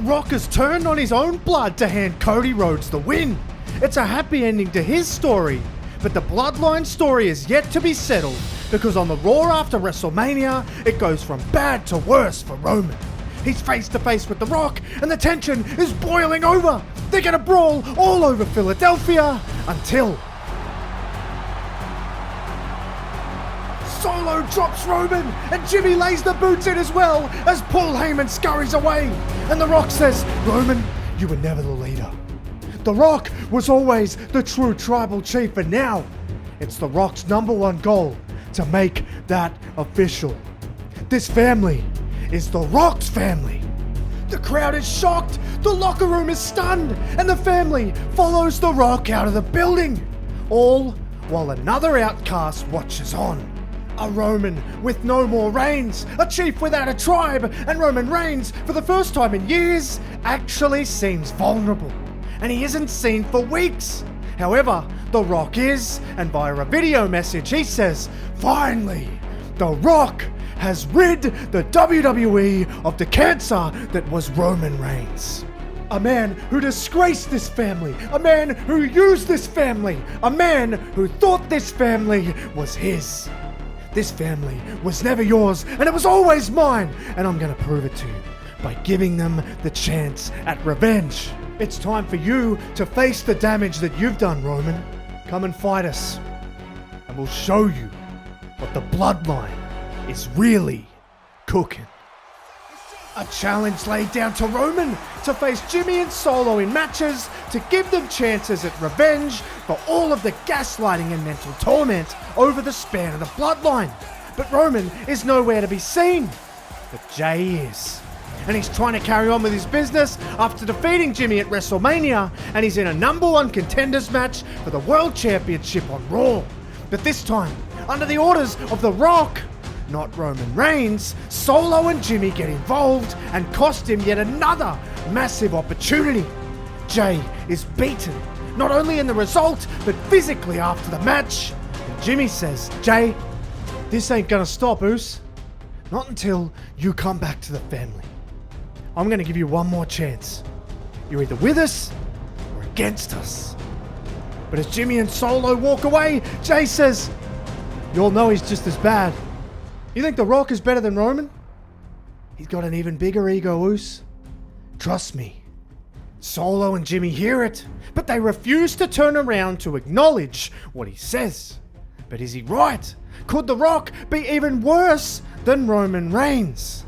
Rock has turned on his own blood to hand Cody Rhodes the win. It's a happy ending to his story, but the Bloodline story is yet to be settled because on the Raw after WrestleMania, it goes from bad to worse for Roman. He's face to face with The Rock and the tension is boiling over. They're gonna brawl all over Philadelphia until Solo drops Roman and Jimmy lays the boots in as well as Paul Heyman scurries away. And The Rock says, "Roman, you were never the leader. The Rock was always the true tribal chief, and now it's The Rock's #1 goal to make that official. This family is The Rock's family." The crowd is shocked, the locker room is stunned, and the family follows The Rock out of the building. All while another outcast watches on. A Roman with no more reigns, a chief without a tribe, and Roman Reigns, for the first time in years, actually seems vulnerable. And he isn't seen for weeks. However, The Rock is, and via a video message he says, "Finally, The Rock has rid the WWE of the cancer that was Roman Reigns. A man who disgraced this family, a man who used this family, a man who thought this family was his. This family was never yours, and it was always mine, and I'm gonna prove it to you by giving them the chance at revenge. It's time for you to face the damage that you've done, Roman. Come and fight us, and we'll show you what the Bloodline is really cooking." A challenge laid down to Roman to face Jimmy and Solo in matches to give them chances at revenge for all of the gaslighting and mental torment over the span of the Bloodline. But Roman is nowhere to be seen. But Jay is. And he's trying to carry on with his business after defeating Jimmy at WrestleMania, and he's in a #1 contenders match for the World Championship on Raw. But this time, under the orders of The Rock, not Roman Reigns, Solo and Jimmy get involved and cost him yet another massive opportunity. Jay is beaten, not only in the result, but physically after the match. And Jimmy says, "Jay, this ain't gonna stop, Oos. Not until you come back to the family. I'm gonna give you one more chance. You're either with us or against us." But as Jimmy and Solo walk away, Jay says, "You'll know he's just as bad. You think The Rock is better than Roman? He's got an even bigger ego, Oos. Trust me." Solo and Jimmy hear it, but they refuse to turn around to acknowledge what he says. But is he right? Could The Rock be even worse than Roman Reigns?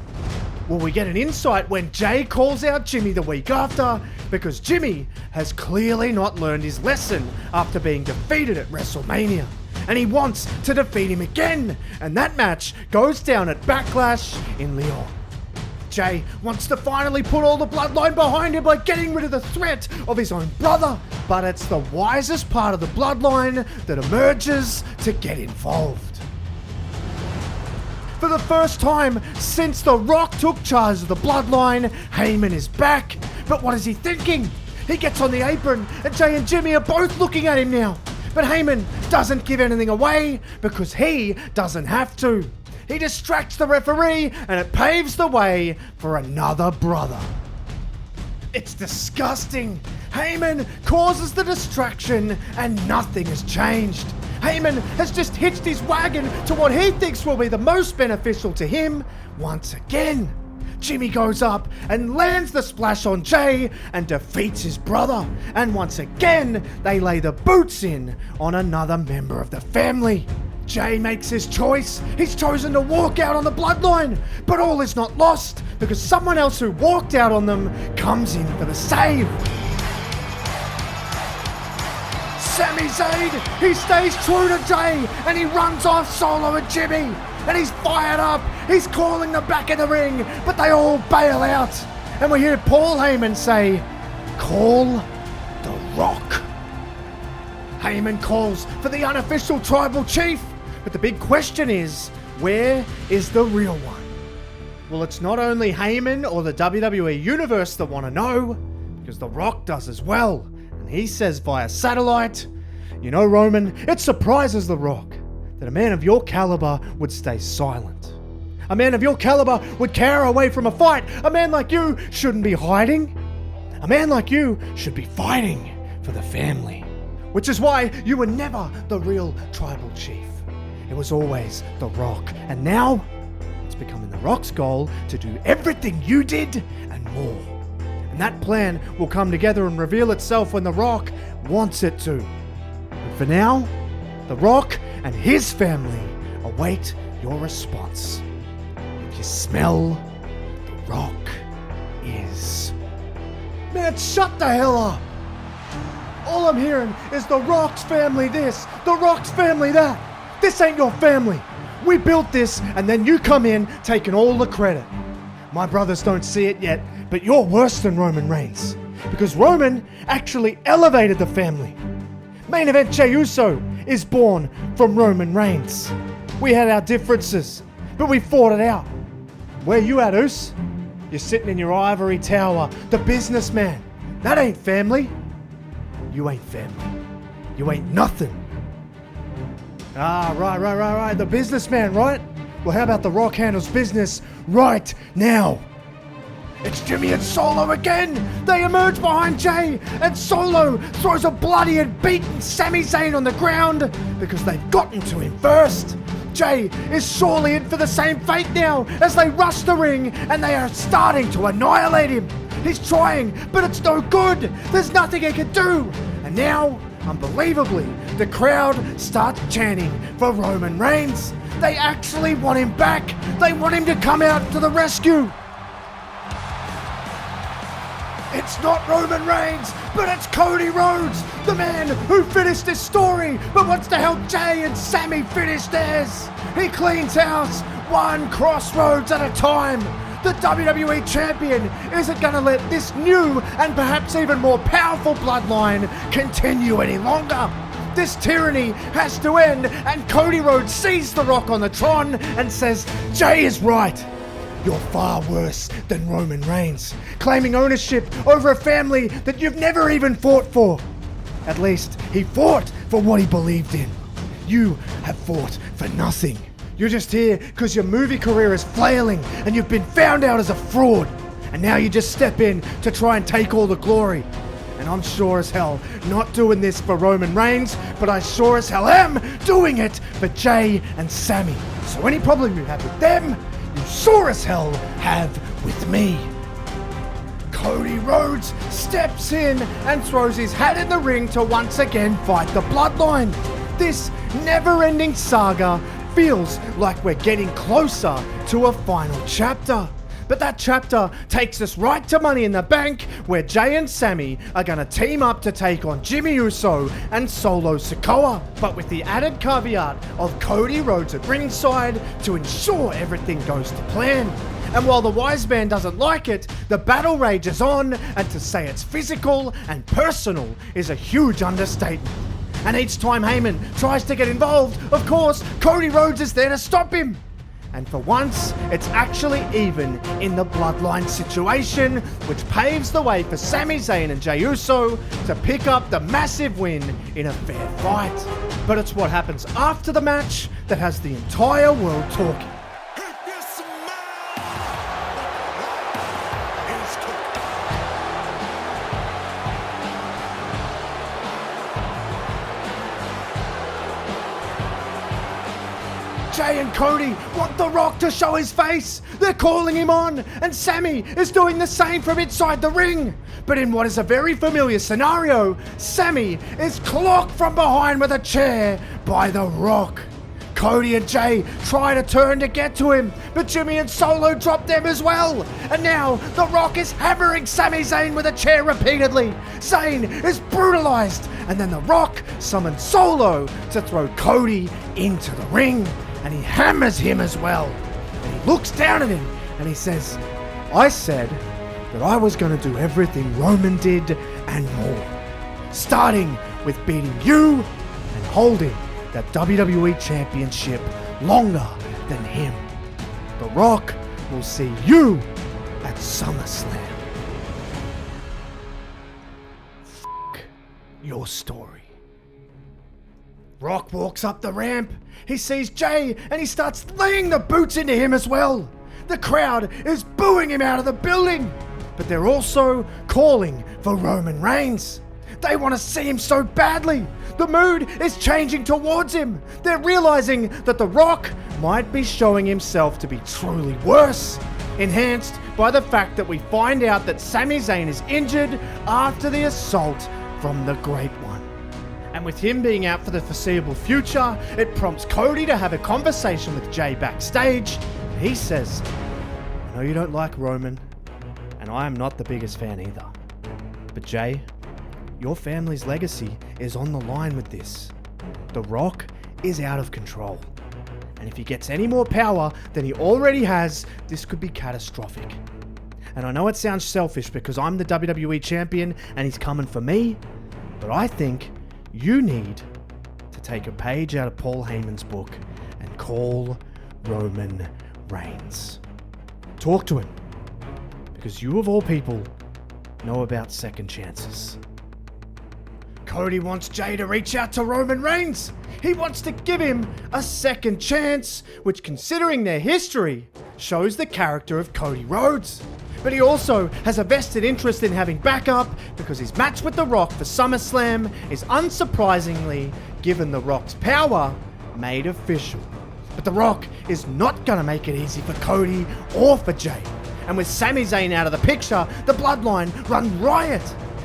Well, we get an insight when Jay calls out Jimmy the week after, because Jimmy has clearly not learned his lesson after being defeated at WrestleMania. And he wants to defeat him again, and that match goes down at Backlash in Lyon. Jay wants to finally put all the Bloodline behind him by getting rid of the threat of his own brother, but it's the wisest part of the Bloodline that emerges to get involved. For the first time since The Rock took charge of the Bloodline, Heyman is back, but what is he thinking? He gets on the apron, and Jay and Jimmy are both looking at him now. But Heyman doesn't give anything away because he doesn't have to. He distracts the referee and it paves the way for another brother. It's disgusting. Heyman causes the distraction and nothing has changed. Heyman has just hitched his wagon to what he thinks will be the most beneficial to him once again. Jimmy goes up and lands the splash on Jay and defeats his brother. And once again, they lay the boots in on another member of the family. Jay makes his choice. He's chosen to walk out on the Bloodline. But all is not lost because someone else who walked out on them comes in for the save. Sami Zayn, he stays true to Jay and he runs off Solo and Jimmy. And he's fired up, he's calling them back in the ring, but they all bail out. And we hear Paul Heyman say, "Call The Rock." Heyman calls for the unofficial tribal chief, but the big question is, where is the real one? Well, it's not only Heyman or the WWE Universe that want to know, because The Rock does as well. And he says via satellite, "You know, Roman, it surprises The Rock that a man of your caliber would stay silent. A man of your caliber would cower away from a fight. A man like you shouldn't be hiding. A man like you should be fighting for the family. Which is why you were never the real tribal chief. It was always The Rock. And now, it's becoming The Rock's goal to do everything you did and more. And that plan will come together and reveal itself when The Rock wants it to. But for now, The Rock and his family await your response. If you smell, The Rock is... Man, shut the hell up! All I'm hearing is The Rock's family this, The Rock's family that. This ain't your family. We built this and then you come in taking all the credit. My brothers don't see it yet, but you're worse than Roman Reigns. Because Roman actually elevated the family. Main event Jey Uso is born from Roman Reigns. We had our differences, but we fought it out. Where you at, Us? You're sitting in your ivory tower, the businessman. That ain't family. You ain't family. You ain't nothing. Ah, right. The businessman, right? Well, how about The Rock handles business right now? It's Jimmy and Solo again! They emerge behind Jey, and Solo throws a bloody and beaten Sami Zayn on the ground because they've gotten to him first. Jey is surely in for the same fate now as they rush the ring and they are starting to annihilate him. He's trying, but it's no good. There's nothing he can do. And now, unbelievably, the crowd starts chanting for Roman Reigns. They actually want him back. They want him to come out to the rescue. It's not Roman Reigns, but it's Cody Rhodes, the man who finished this story, but wants to help Jey and Sami finish theirs. He cleans house, one crossroads at a time. The WWE Champion isn't going to let this new and perhaps even more powerful bloodline continue any longer. This tyranny has to end, and Cody Rhodes sees The Rock on the Tron and says, Jey is right. You're far worse than Roman Reigns, claiming ownership over a family that you've never even fought for. At least, he fought for what he believed in. You have fought for nothing. You're just here because your movie career is flailing and you've been found out as a fraud. And now you just step in to try and take all the glory. And I'm sure as hell not doing this for Roman Reigns, but I sure as hell am doing it for Jey and Sami. So any problem you have with them, you sure as hell have with me. Cody Rhodes steps in and throws his hat in the ring to once again fight the Bloodline. This never-ending saga feels like we're getting closer to a final chapter. But that chapter takes us right to Money in the Bank, where Jey and Sami are going to team up to take on Jimmy Uso and Solo Sikoa, but with the added caveat of Cody Rhodes at ringside to ensure everything goes to plan. And while the wise man doesn't like it, the battle rages on, and to say it's physical and personal is a huge understatement. And each time Heyman tries to get involved, of course, Cody Rhodes is there to stop him. And for once, it's actually even in the Bloodline situation, which paves the way for Sami Zayn and Jey Uso to pick up the massive win in a fair fight. But it's what happens after the match that has the entire world talking. Jey and Cody want The Rock to show his face. They're calling him on, and Sami is doing the same from inside the ring. But in what is a very familiar scenario, Sami is clocked from behind with a chair by The Rock. Cody and Jey try to turn to get to him, but Jimmy and Solo drop them as well. And now The Rock is hammering Sami Zayn with a chair repeatedly. Zayn is brutalized, and then The Rock summons Solo to throw Cody into the ring. And he hammers him as well. And he looks down at him and he says, I said that I was going to do everything Roman did and more. Starting with beating you and holding that WWE Championship longer than him. The Rock will see you at SummerSlam. F*** your story. Rock walks up the ramp. He sees Jay and he starts laying the boots into him as well. The crowd is booing him out of the building, but they're also calling for Roman Reigns. They want to see him so badly. The mood is changing towards him. They're realizing that The Rock might be showing himself to be truly worse, enhanced by the fact that we find out that Sami Zayn is injured after the assault from the Great One. And with him being out for the foreseeable future, it prompts Cody to have a conversation with Jay backstage. He says, "I know you don't like Roman, and I am not the biggest fan either. But Jay, your family's legacy is on the line with this. The Rock is out of control. And if he gets any more power than he already has, this could be catastrophic. And I know it sounds selfish because I'm the WWE champion and he's coming for me, but I think you need to take a page out of Paul Heyman's book and call Roman Reigns. Talk to him, because you of all people know about second chances." Cody wants Jay to reach out to Roman Reigns. He wants to give him a second chance, which, considering their history, shows the character of Cody Rhodes. But he also has a vested interest in having backup because his match with The Rock for SummerSlam is unsurprisingly, given The Rock's power, made official. But The Rock is not going to make it easy for Cody or for Jay. And with Sami Zayn out of the picture, the Bloodline run riot,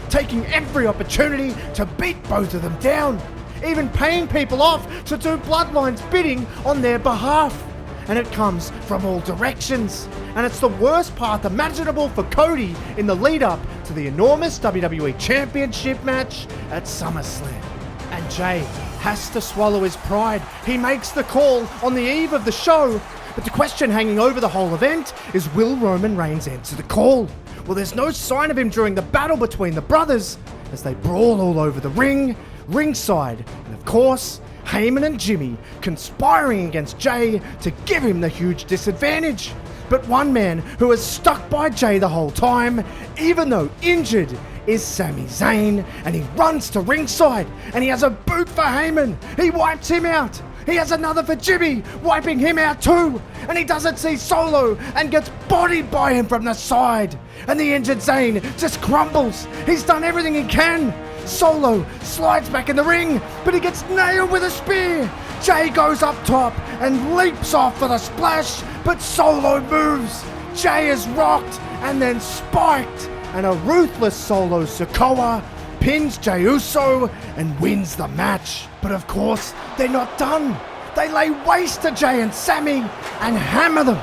taking every opportunity to beat both of them down, even paying people off to do Bloodline's bidding on their behalf. And it comes from all directions. And it's the worst path imaginable for Cody in the lead up to the enormous WWE Championship match at SummerSlam. And Jay has to swallow his pride. He makes the call on the eve of the show, but the question hanging over the whole event is, will Roman Reigns answer the call? Well, there's no sign of him during the battle between the brothers as they brawl all over the ring, ringside, and of course, Heyman and Jimmy conspiring against Jay to give him the huge disadvantage. But one man who has stuck by Jay the whole time, even though injured, is Sami Zayn, and he runs to ringside and he has a boot for Heyman. He wipes him out. He has another for Jimmy, wiping him out too. And he doesn't see Solo and gets bodied by him from the side. And the injured Zayn just crumbles. He's done everything he can. Solo slides back in the ring, but he gets nailed with a spear. Jay goes up top and leaps off for the splash, but Solo moves. Jay is rocked and then spiked, and a ruthless Solo Sikoa pins Jey Uso and wins the match. But of course, they're not done. They lay waste to Jay and Sami and hammer them.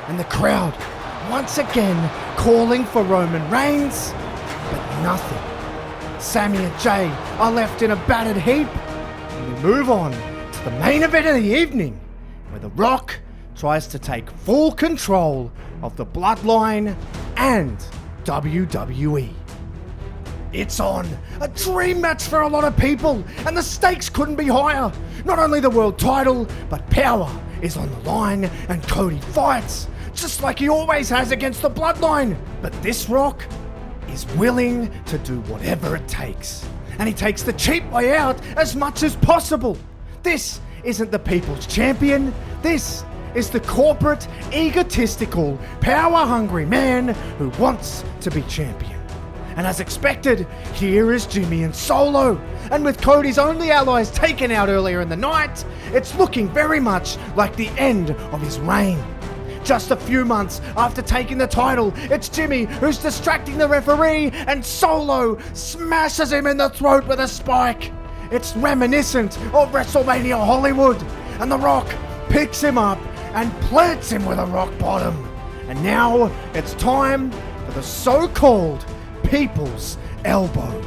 And the crowd, once again, calling for Roman Reigns, but nothing. Sami and Jay are left in a battered heap, and we move on to the main event of the evening, where The Rock tries to take full control of the Bloodline and WWE. It's on, a dream match for a lot of people, and the stakes couldn't be higher. Not only the world title, but power is on the line, and Cody fights, just like he always has against the Bloodline. But this Rock is willing to do whatever it takes, and he takes the cheap way out as much as possible. This isn't the people's champion. This is the corporate, egotistical, power-hungry man who wants to be champion. And as expected, here is Jimmy and Solo. And with Cody's only allies taken out earlier in the night, it's looking very much like the end of his reign. Just a few months after taking the title, it's Jimmy who's distracting the referee, and Solo smashes him in the throat with a spike. It's reminiscent of WrestleMania Hollywood, and The Rock picks him up and plants him with a rock bottom. And now it's time for the so-called People's Elbow.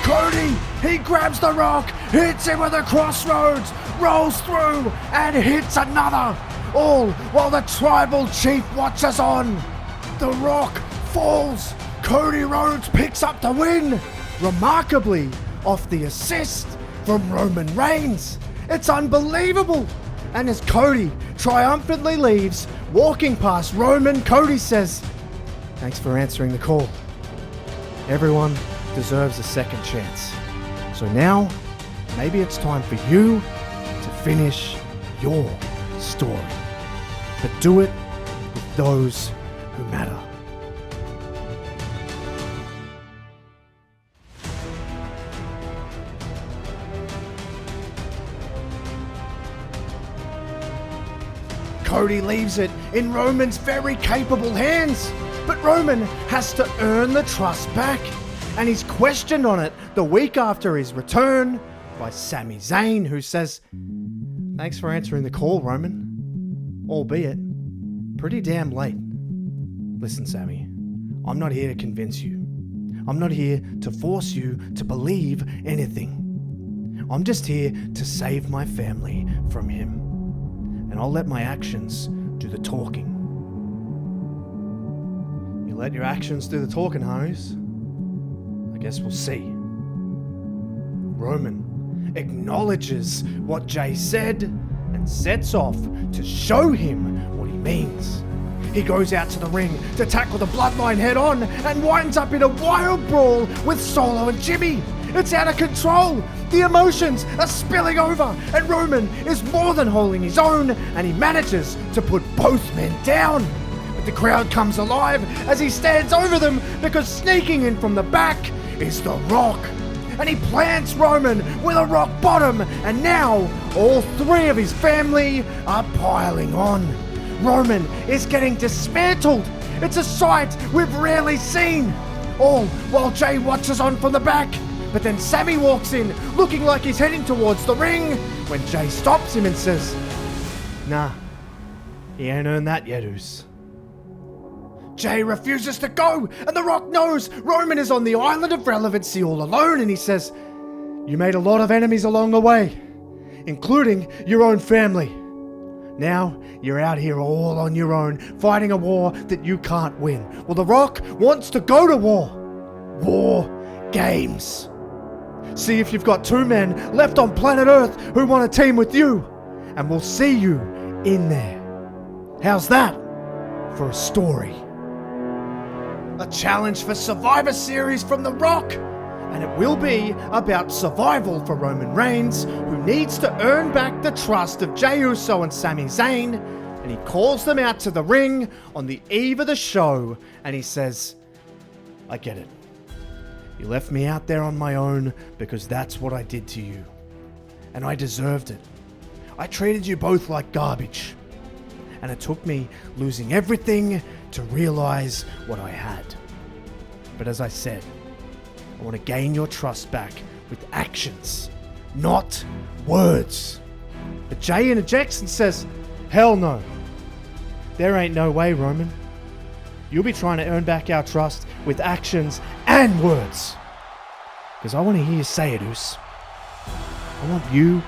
Cody, he grabs The Rock, hits him with a crossroads, rolls through and hits another, all while the tribal chief watches on. The Rock falls, Cody Rhodes picks up the win, remarkably off the assist from Roman Reigns. It's unbelievable. And as Cody triumphantly leaves, walking past Roman, Cody says, "Thanks for answering the call. Everyone deserves a second chance. So now, maybe it's time for you to finish your story. But do it with those who matter." Cody leaves it in Roman's very capable hands, but Roman has to earn the trust back, and he's questioned on it the week after his return by Sami Zayn, who says, "Thanks for answering the call, Roman, albeit pretty damn late. Listen, Sami, I'm not here to convince you. I'm not here to force you to believe anything. I'm just here to save my family from him. And I'll let my actions do the talking." You let your actions do the talking, homies? I guess we'll see. Roman acknowledges what Jay said and sets off to show him what he means. He goes out to the ring to tackle the Bloodline head on and winds up in a wild brawl with Solo and Jimmy. It's out of control. The emotions are spilling over, and Roman is more than holding his own, and he manages to put both men down. But the crowd comes alive as he stands over them, because sneaking in from the back is The Rock. And he plants Roman with a rock bottom, and now all three of his family are piling on. Roman is getting dismantled. It's a sight we've rarely seen. All while Jay watches on from the back. But then Sami walks in, looking like he's heading towards the ring, when Jay stops him and says, "Nah, he ain't earned that yet, Oos." Jay refuses to go, and The Rock knows Roman is on the island of relevancy all alone, and he says, "You made a lot of enemies along the way, including your own family. Now you're out here all on your own, fighting a war that you can't win. Well, The Rock wants to go to war. War games. See if you've got two men left on planet Earth who want to team with you, and we'll see you in there. How's that for a story?" A challenge for Survivor Series from The Rock, and it will be about survival for Roman Reigns, who needs to earn back the trust of Jey Uso and Sami Zayn, and he calls them out to the ring on the eve of the show, and he says, "I get it. You left me out there on my own because that's what I did to you. And I deserved it. I treated you both like garbage. And it took me losing everything to realize what I had. But as I said, I want to gain your trust back with actions, not words." But Jay interjects and says, "Hell no. There ain't no way, Roman. You'll be trying to earn back our trust with actions and words. Because I want to hear you say it, Oos. I want you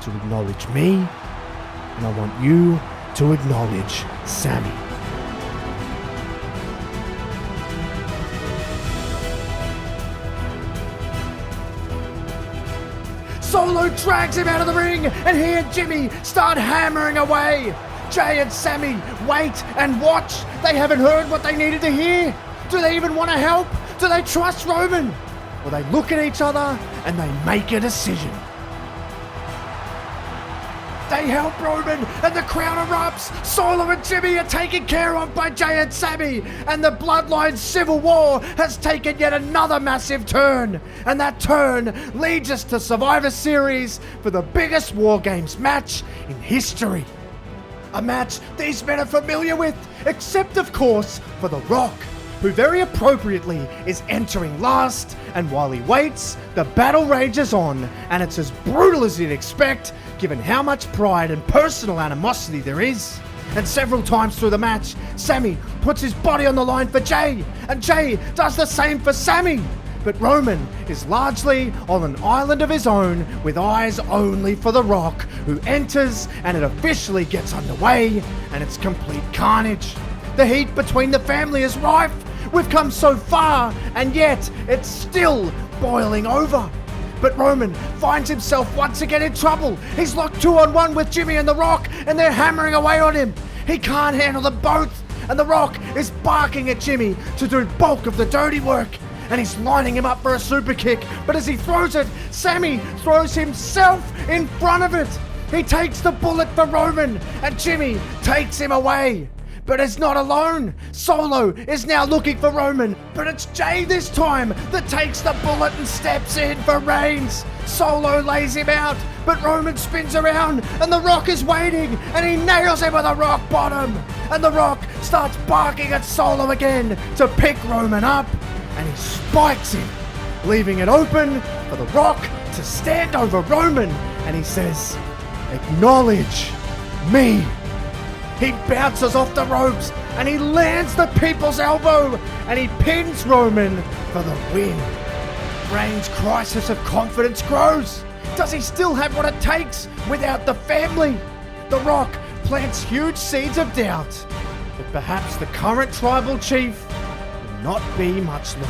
to acknowledge me, and I want you to acknowledge Sami." Solo drags him out of the ring, and he and Jimmy start hammering away. Jay and Sami wait and watch. They haven't heard what they needed to hear. Do they even want to help? Do they trust Roman? Well, they look at each other and they make a decision. They help Roman, and the crowd erupts. Solo and Jimmy are taken care of by Jay and Sami, and the Bloodline civil war has taken yet another massive turn. And that turn leads us to Survivor Series for the biggest War Games match in history. A match these men are familiar with, except of course for The Rock, who very appropriately is entering last, and while he waits, the battle rages on, and it's as brutal as you'd expect, given how much pride and personal animosity there is. And several times through the match, Sami puts his body on the line for Jay, and Jay does the same for Sami. But Roman is largely on an island of his own with eyes only for The Rock, who enters and it officially gets underway and it's complete carnage. The heat between the family is rife. We've come so far and yet it's still boiling over. But Roman finds himself once again in trouble. He's locked 2-on-1 with Jimmy and The Rock and they're hammering away on him. He can't handle them both and The Rock is barking at Jimmy to do bulk of the dirty work. And he's lining him up for a super kick, but as he throws it, Sammy throws himself in front of it. He takes the bullet for Roman, and Jimmy takes him away. But he's not alone. Solo is now looking for Roman, but it's Jay this time that takes the bullet and steps in for Reigns. Solo lays him out, but Roman spins around, and The Rock is waiting, and he nails him with a rock bottom. And The Rock starts barking at Solo again to pick Roman up. And he spikes him, leaving it open for The Rock to stand over Roman. And he says, "Acknowledge me." He bounces off the ropes and he lands the people's elbow and he pins Roman for the win. Reigns' crisis of confidence grows. Does he still have what it takes without the family? The Rock plants huge seeds of doubt that perhaps the current tribal chief not be much longer.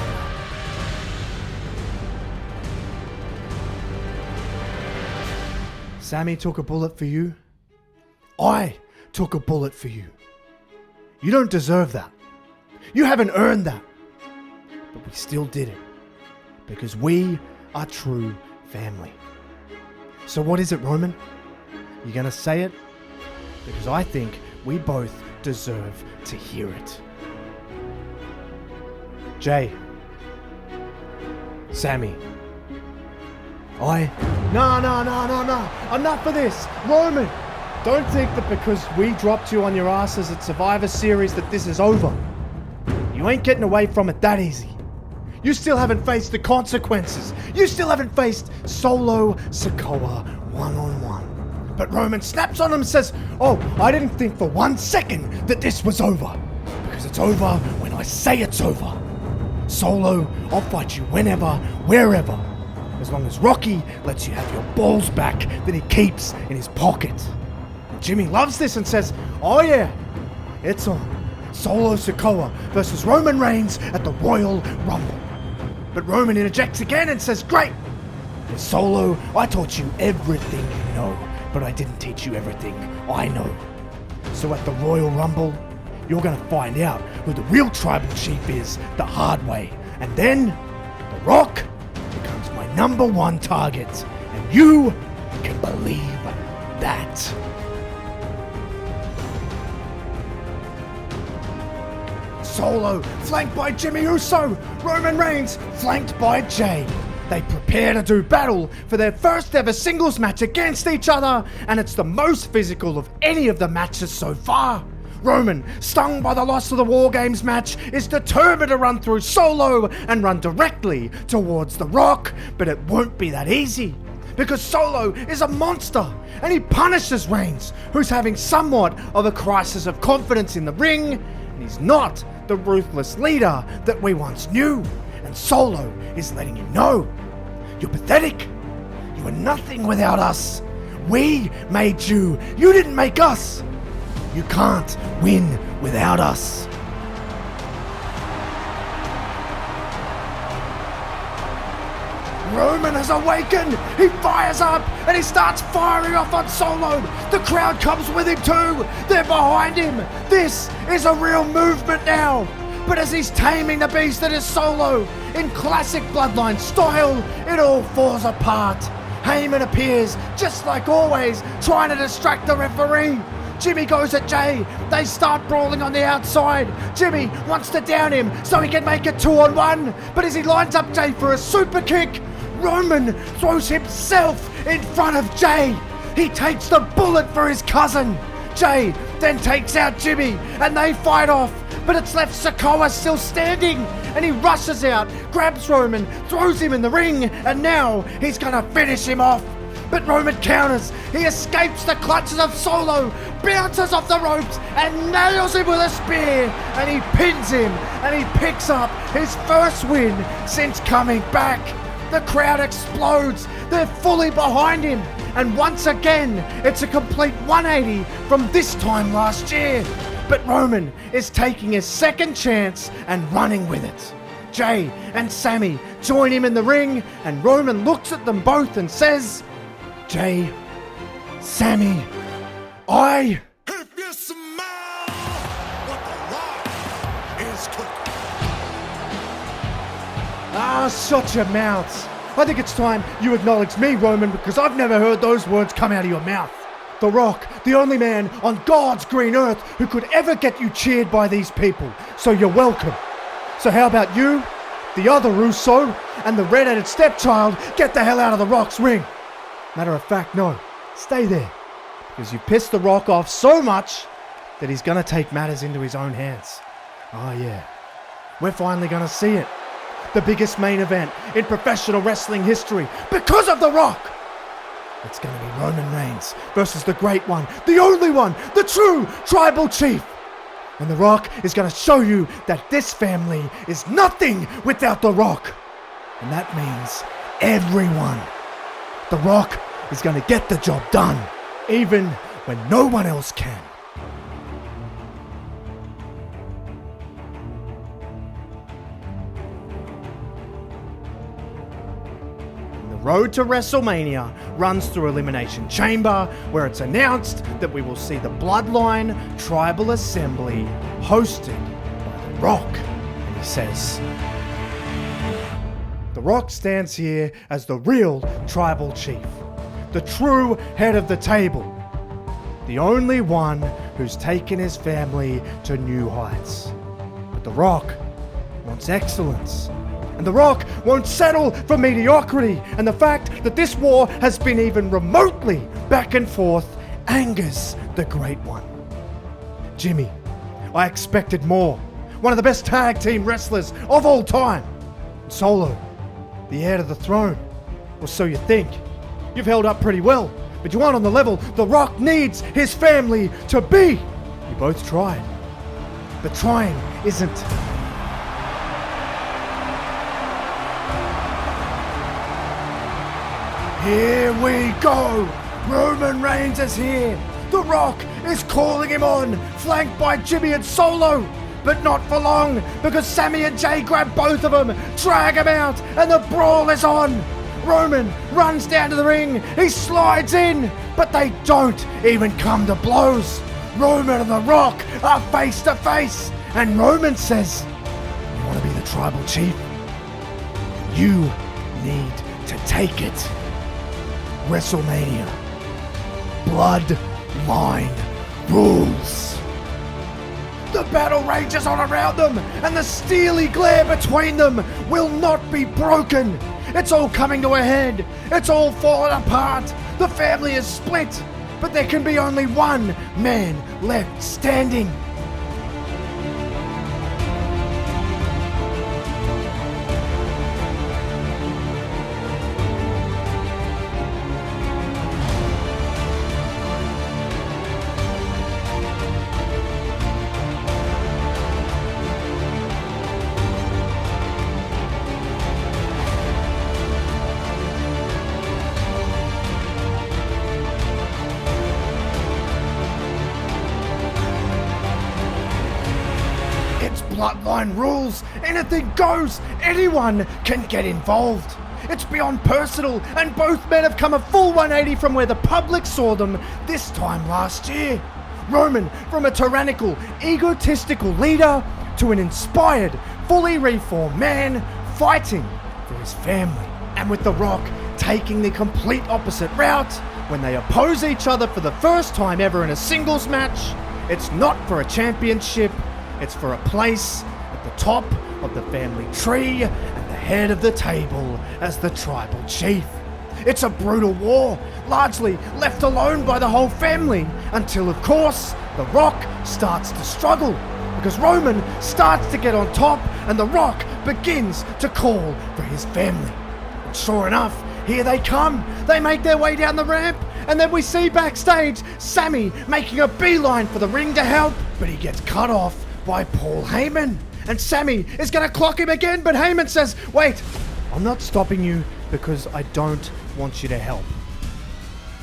Sammy took a bullet for you. I took a bullet for you. You don't deserve that. You haven't earned that. But we still did it. Because we are true family. So what is it, Roman? You gonna say it? Because I think we both deserve to hear it. Jay, Sammy, No. Enough of this. Roman, don't think that because we dropped you on your asses at Survivor Series that this is over. You ain't getting away from it that easy. You still haven't faced the consequences. You still haven't faced Solo Sikoa one-on-one. But Roman snaps on him and says, "Oh, I didn't think for 1 second that this was over. Because it's over when I say it's over. Solo, I'll fight you whenever, wherever. As long as Rocky lets you have your balls back that he keeps in his pocket." And Jimmy loves this and says, "Oh yeah, it's on. Solo Sikoa versus Roman Reigns at the Royal Rumble." But Roman interjects again and says, "Great. With Solo, I taught you everything you know, but I didn't teach you everything I know. So at the Royal Rumble, you're gonna find out who the real tribal chief is the hard way. And then, The Rock becomes my #1 target. And you can believe that." Solo, flanked by Jimmy Uso. Roman Reigns, flanked by Jay. They prepare to do battle for their first ever singles match against each other, and it's the most physical of any of the matches so far. Roman, stung by the loss of the War Games match, is determined to run through Solo and run directly towards The Rock, but it won't be that easy. Because Solo is a monster, and he punishes Reigns, who's having somewhat of a crisis of confidence in the ring, and he's not the ruthless leader that we once knew. And Solo is letting him know, "You're pathetic. You are nothing without us. We made you. You didn't make us. You can't win without us." Roman has awakened. He fires up and he starts firing off on Solo. The crowd comes with him too. They're behind him. This is a real movement now. But as he's taming the beast that is Solo, in classic Bloodline style, it all falls apart. Heyman appears, just like always, trying to distract the referee. Jimmy goes at Jay. They start brawling on the outside. Jimmy wants to down him so he can make it 2-on-1. But as he lines up Jay for a super kick, Roman throws himself in front of Jay. He takes the bullet for his cousin. Jay then takes out Jimmy and they fight off. But it's left Sikoa still standing. And he rushes out, grabs Roman, throws him in the ring, and now he's gonna finish him off. but Roman counters. He escapes the clutches of Solo, bounces off the ropes and nails him with a spear, and he pins him, and he picks up his first win since coming back. The crowd explodes. They're fully behind him, and once again it's a complete 180 from this time last year. But Roman is taking his second chance and running with it. Jay and Sammy join him in the ring, and Roman looks at them both and says, "Jay, Sammy, I..." If you smell what the Rock is cooking. Ah, shut your mouths. I think it's time you acknowledge me, Roman, because I've never heard those words come out of your mouth. The Rock, the only man on God's green earth who could ever get you cheered by these people. So you're welcome. So how about you, the other Russo, and the red-headed stepchild get the hell out of the Rock's ring? Matter of fact, no. Stay there. Because you pissed the Rock off so much that he's going to take matters into his own hands. Oh yeah. We're finally going to see it. The biggest main event in professional wrestling history because of The Rock. It's going to be Roman Reigns versus the great one, the only one, the true tribal chief. And The Rock is going to show you that this family is nothing without The Rock. And that means everyone. The Rock is going to get the job done, even when no one else can. The road to WrestleMania runs through Elimination Chamber, where it's announced that we will see the Bloodline Tribal Assembly hosted by The Rock. And he says, The Rock stands here as the real tribal chief, the true head of the table, the only one who's taken his family to new heights. But The Rock wants excellence. And The Rock won't settle for mediocrity, and the fact that this war has been even remotely back and forth angers the Great One. Jimmy, I expected more. One of the best tag team wrestlers of all time. Solo, the heir to the throne. Or so you think. You've held up pretty well, but you aren't on the level The Rock needs his family to be. You both tried, but trying isn't. Here we go! Roman Reigns is here! The Rock is calling him on, flanked by Jimmy and Solo! But not for long, because Sammy and Jay grab both of them, drag him out, and the brawl is on! Roman runs down to the ring, he slides in, but they don't even come to blows! Roman and The Rock are face to face, and Roman says, "You want to be the tribal chief? You need to take it." WrestleMania. Bloodline rules. The battle rages on around them, and the steely glare between them will not be broken. It's all coming to a head. It's all falling apart. The family is split, but there can be only one man left standing. Bloodline rules. Anything goes. Anyone can get involved. It's beyond personal, and both men have come a full 180 from where the public saw them this time last year. Roman from a tyrannical, egotistical leader to an inspired, fully reformed man fighting for his family. And with The Rock taking the complete opposite route when they oppose each other for the first time ever in a singles match, it's not for a championship. It's for a place at the top of the family tree and the head of the table as the tribal chief. It's a brutal war, largely left alone by the whole family, until, of course, The Rock starts to struggle, because Roman starts to get on top and The Rock begins to call for his family. And sure enough, Here they come. They make their way down the ramp. And then we see backstage Sammy making a beeline for the ring to help. But he gets cut off by Paul Heyman. And Sammy is going to clock him again. But Heyman says, wait, I'm not stopping you because I don't want you to help.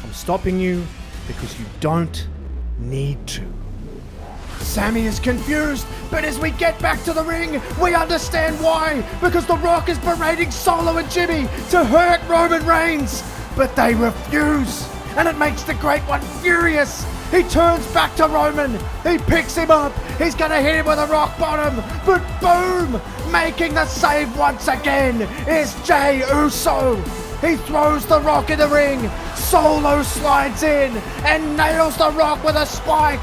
I'm stopping you because you don't need to. Sammy is confused, but as we get back to the ring, we understand why. Because The Rock is berating Solo and Jimmy to hurt Roman Reigns, but they refuse. And it makes the Great One furious. He turns back to Roman. He picks him up. He's going to hit him with a rock bottom, but boom! Making the save once again is Jey Uso. He throws The Rock in the ring. Solo slides in and nails The Rock with a spike.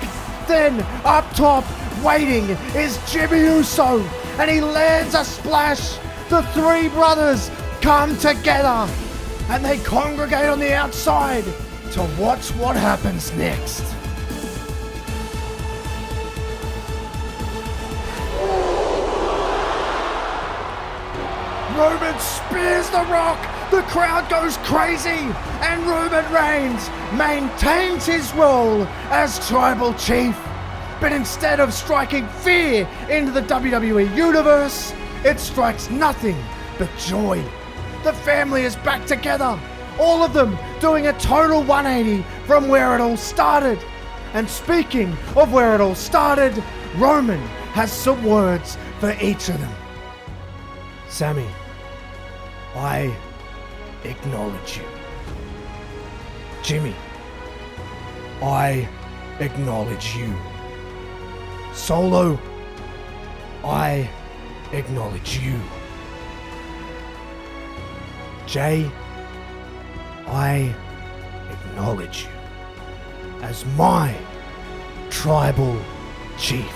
Then, up top, waiting, is Jimmy Uso, and he lands a splash. The three brothers come together, and they congregate on the outside to watch what happens next. Roman spears The Rock. The crowd goes crazy, and Roman Reigns maintains his role as Tribal Chief. But instead of striking fear into the WWE Universe, it strikes nothing but joy. The family is back together, all of them doing a total 180 from where it all started. And speaking of where it all started, Roman has some words for each of them. Sammy, I acknowledge you. Jimmy, I acknowledge you. Solo, I acknowledge you. Jey, I acknowledge you as my Tribal Chief.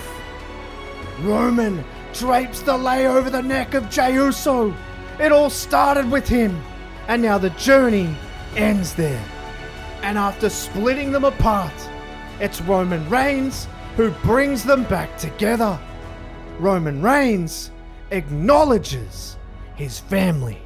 Roman drapes the lei over the neck of Jey Uso. It all started with him, and now the journey ends there. And after splitting them apart, it's Roman Reigns who brings them back together. Roman Reigns acknowledges his family.